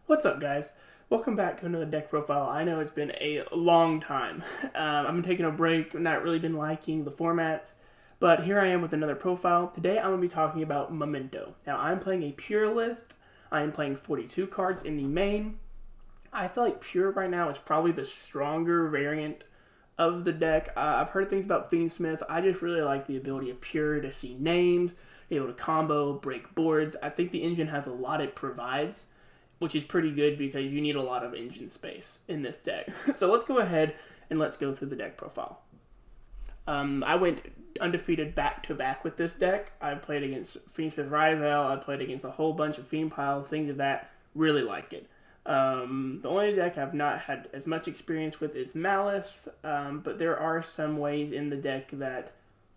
What's up, guys? Welcome back to another deck profile. I know it's been a long time. I've been taking a break, not really been liking the formats, but here I am with another profile. Today I'm going to be talking about Memento. Now, I'm playing a pure list. I am playing 42 cards in the main. I feel like pure right now is probably the stronger variant of the deck. I've heard things about niffuM. I just really like the ability of pure to see names, be able to combo, break boards. I think the engine has a lot it provides, which is pretty good because you need a lot of engine space in this deck. So let's go ahead and let's go through the deck profile. I went undefeated back-to-back with this deck. I played against niffuM Rizal. I played against a whole bunch of Fiend Pile, things of that. Really like it. The only deck I've not had as much experience with is Malice, but there are some ways in the deck that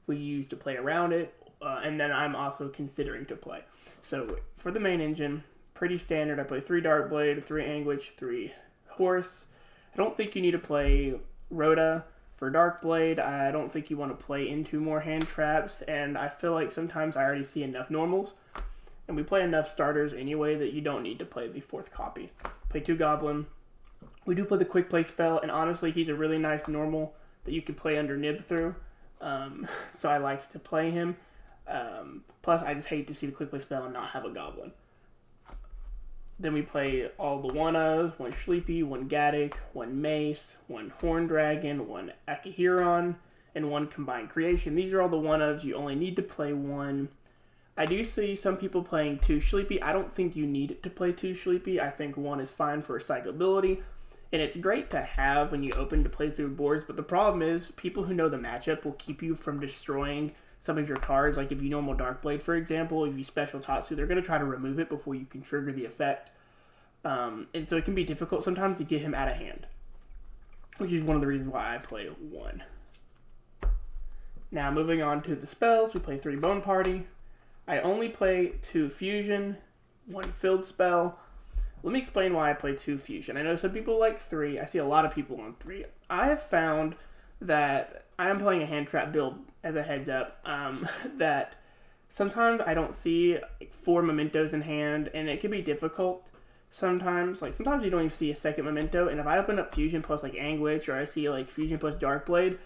we use to play around it, and then I'm also considering to play. So for the main engine, pretty standard. I play 3 Darkblade, 3 Anguish, 3 Horse. I don't think you need to play Rhoda for Darkblade. I don't think you want to play into more hand traps, and I feel like sometimes I already see enough normals, and we play enough starters anyway that you don't need to play the 4th copy. Play 2 Goblin. We do play the Quick Play spell, and honestly, he's a really nice normal that you can play under nib through, so I like to play him. Plus, I just hate to see the Quick Play spell and not have a Goblin. Then we play all the one-ofs, 1 Sleepy, 1 Gaddock, 1 Mace, 1 Horn Dragon, 1 Akihiron, and 1 Combined Creation. These are all the one-ofs. You only need to play 1. I do see some people playing 2 Sleepy. I don't think you need to play 2 Sleepy. I think 1 is fine for recyclability, and it's great to have when you open to play through boards, but the problem is people who know the matchup will keep you from destroying some of your cards. Like if you normal Darkblade, for example, if you special Tatsu, they're going to try to remove it before you can trigger the effect. And so it can be difficult sometimes to get him out of hand, which is one of the reasons why I play 1. Now moving on to the spells, we play 3 Bone Party. I only play 2 Fusion, 1 Filled Spell. Let me explain why I play 2 Fusion. I know some people like 3. I see a lot of people on 3. I have found that I am playing a hand trap build, as a heads up, that sometimes I don't see 4 Mementos in hand, and it can be difficult sometimes. Like, sometimes you don't even see a second Memento, and if I open up Fusion plus, like, Anguish, or I see, like, Fusion plus Darkblade,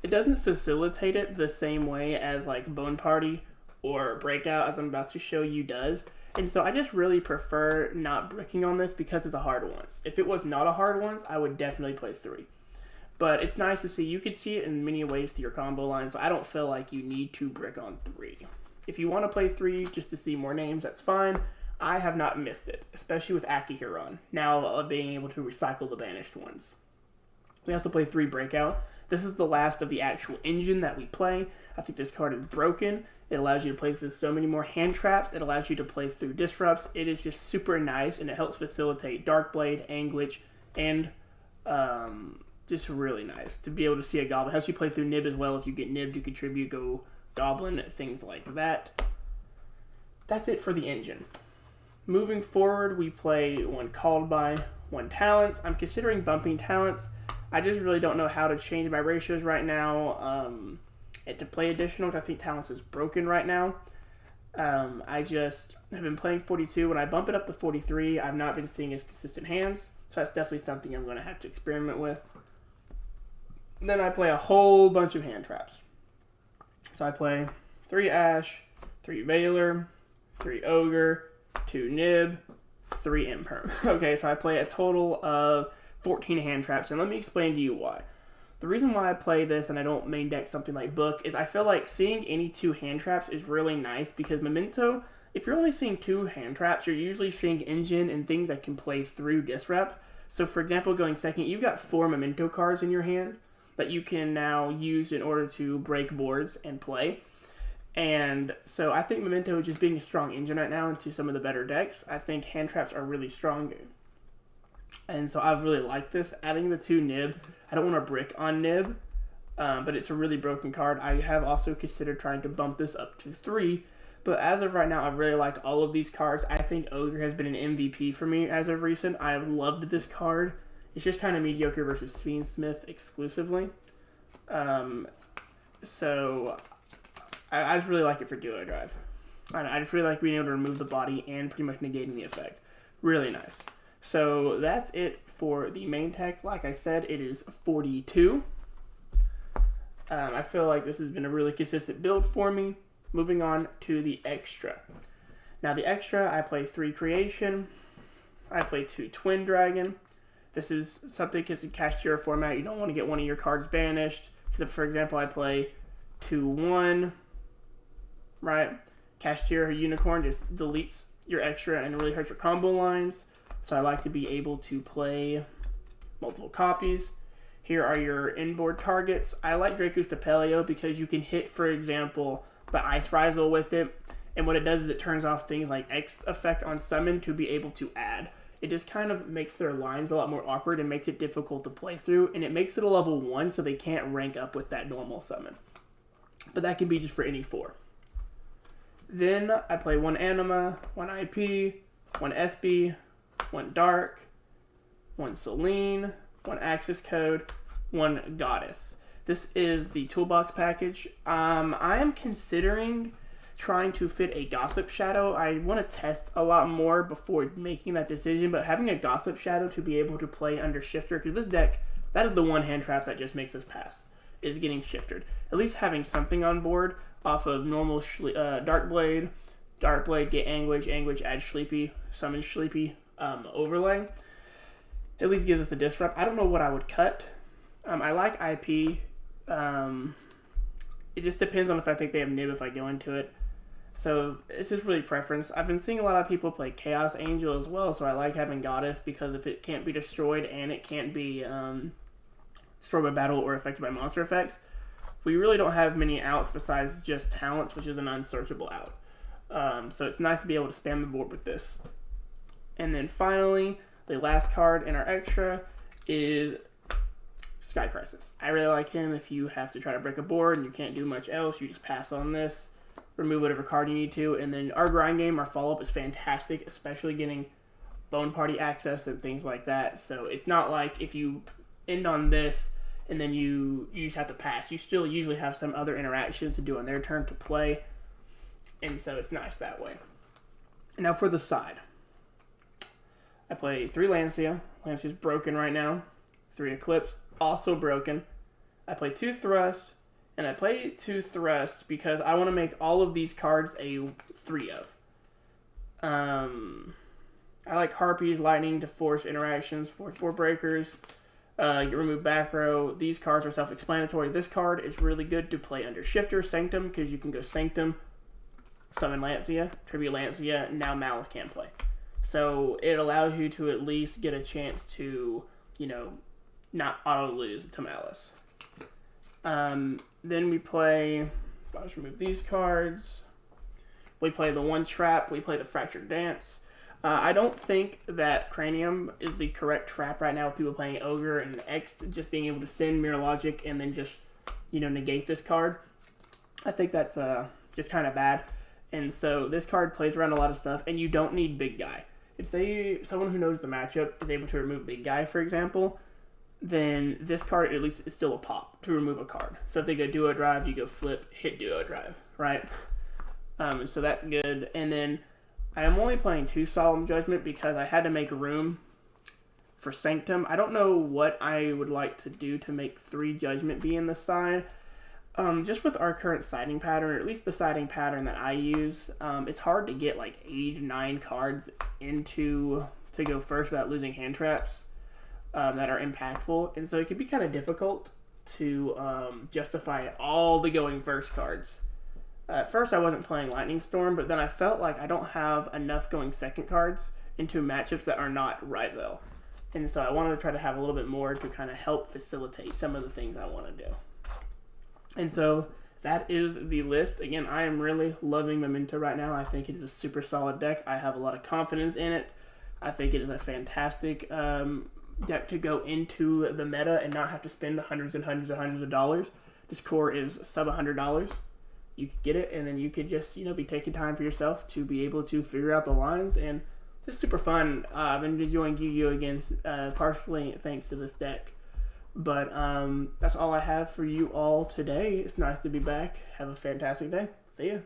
it doesn't facilitate it the same way as, like, Bone Party or Breakout, as I'm about to show you, does. And so I just really prefer not bricking on this because it's a hard once. If it was not a hard once, I would definitely play 3. But it's nice to see. You can see it in many ways through your combo lines. So I don't feel like you need to brick on 3. If you want to play 3 just to see more names, that's fine. I have not missed it, especially with Akihiron, now being able to recycle the banished ones. We also play 3 Breakout. This is the last of the actual engine that we play. I think this card is broken. It allows you to play through so many more hand traps. It allows you to play through disrupts. It is just super nice, and it helps facilitate Darkblade, Anguish, and just really nice to be able to see a Goblin. It helps you play through nib as well. If you get nib to contribute, go Goblin, things like that. That's it for the engine. Moving forward, we play 1 Called By, 1 Talents. I'm considering bumping Talents. I just really don't know how to change my ratios right now to play additional, because I think Talents is broken right now. I just have been playing 42. When I bump it up to 43, I've not been seeing as consistent hands, so that's definitely something I'm going to have to experiment with. Then I play a whole bunch of hand traps. So I play 3 Ash, 3 Veiler, 3 Ogre, 2 Nib, 3 Imperm. Okay, so I play a total of 14 hand traps, and let me explain to you why. The reason why I play this and I don't main deck something like Book is I feel like seeing any 2 hand traps is really nice, because Memento, if you're only seeing 2 hand traps, you're usually seeing engine and things that can play through disrupt. So for example, going second, you've got 4 Memento cards in your hand that you can now use in order to break boards and play. And so I think Memento just being a strong engine right now into some of the better decks, I think hand traps are really strong. And so I really like this. Adding the 2 Nib, I don't want to brick on Nib, but it's a really broken card. I have also considered trying to bump this up to 3, but as of right now, I've really liked all of these cards. I think Ogre has been an MVP for me as of recent. I have loved this card. It's just kind of mediocre versus niffuM exclusively. So I just really like it for Duo Drive. I just really like being able to remove the body and pretty much negating the effect. Really nice. So that's it for the main tech. Like I said, it is 42. I feel like this has been a really consistent build for me. Moving on to the extra. Now the extra, I play 3 creation. I play 2 twin dragon. This is something because in Cashier format, you don't want to get one of your cards banished. Because for example, I play 2/1, right? Cashier Unicorn just deletes your extra and really hurts your combo lines. So I like to be able to play multiple copies. Here are your inboard targets. I like Draco's Tapelio because you can hit, for example, the Ice Risal with it. And what it does is it turns off things like X effect on summon to be able to add. It just kind of makes their lines a lot more awkward and makes it difficult to play through. And it makes it a level 1 so they can't rank up with that normal summon. But that can be just for any 4. Then I play 1 Anima, 1 IP, 1 SB, 1 Dark, 1 Selene, 1 Axis Code, 1 Goddess. This is the toolbox package. I am considering trying to fit a Gossip Shadow. I want to test a lot more before making that decision, but having a Gossip Shadow to be able to play under Shifter, because this deck, that is the one hand trap that just makes us pass, is getting Shifted. At least having something on board off of normal Darkblade, get Anguish, add Sleepy, summon Sleepy overlay, at least gives us a disrupt. I don't know what I would cut. I like IP. It just depends on if I think they have Nib if I go into it. So it's just really preference. I've been seeing a lot of people play Chaos Angel as well, so I like having Goddess because if it can't be destroyed and it can't be destroyed by battle or affected by monster effects, we really don't have many outs besides just talents, which is an unsearchable out. So it's nice to be able to spam the board with this. And then finally, the last card in our extra is Sky Crisis. I really like him. If you have to try to break a board and you can't do much else, you just pass on this, remove whatever card you need to, and then our grind game, our follow-up is fantastic, especially getting Bone Party access and things like that. So it's not like if you end on this and then you just have to pass. You still usually have some other interactions to do on their turn to play, and so it's nice that way. Now for the side. I play 3 Lancia. Lancia's broken right now. 3 Eclipse, also broken. I play 2 Thrust, and I play 2 Thrust because I want to make all of these cards a 3 of. I like Harpies, Lightning to force interactions, 4 breakers. You remove back row. These cards are self-explanatory. This card is really good to play under Shifter, Sanctum, because you can go Sanctum, summon Lancia, tribute Lancia, now Malice can't play. So it allows you to at least get a chance to, not auto-lose to Malice. Then we play, I'll just remove these cards. We play the 1 Trap. We play the Fractured Dance. I don't think that Cranium is the correct trap right now with people playing Ogre and X, just being able to send Mirror Logic and then just, negate this card. I think that's just kind of bad. And so this card plays around a lot of stuff, and you don't need Big Guy. If someone who knows the matchup is able to remove Big Guy, for example, then this card at least is still a pop to remove a card. So if they go Duo Drive, you go flip, hit Duo Drive, right? So that's good. And then I am only playing 2 Solemn Judgment because I had to make room for Sanctum. I don't know what I would like to do to make 3 Judgment be in the side. Just with our current siding pattern, or at least the siding pattern that I use, it's hard to get like 8 to 9 cards to go first without losing hand traps that are impactful. And so it can be kind of difficult to justify all the going first cards. At first I wasn't playing Lightning Storm, but then I felt like I don't have enough going second cards into matchups that are not Ryzel. And so I wanted to try to have a little bit more to kind of help facilitate some of the things I want to do. And so that is the list. Again, I am really loving Memento right now. I think it is a super solid deck. I have a lot of confidence in it. I think it is a fantastic deck to go into the meta and not have to spend hundreds and hundreds and hundreds of dollars. This core is sub $100. You could get it, and then you could just, be taking time for yourself to be able to figure out the lines, and just super fun. I've been enjoying Yu-Gi-Oh! Again, partially thanks to this deck. But that's all I have for you all today. It's nice to be back. Have a fantastic day. See ya.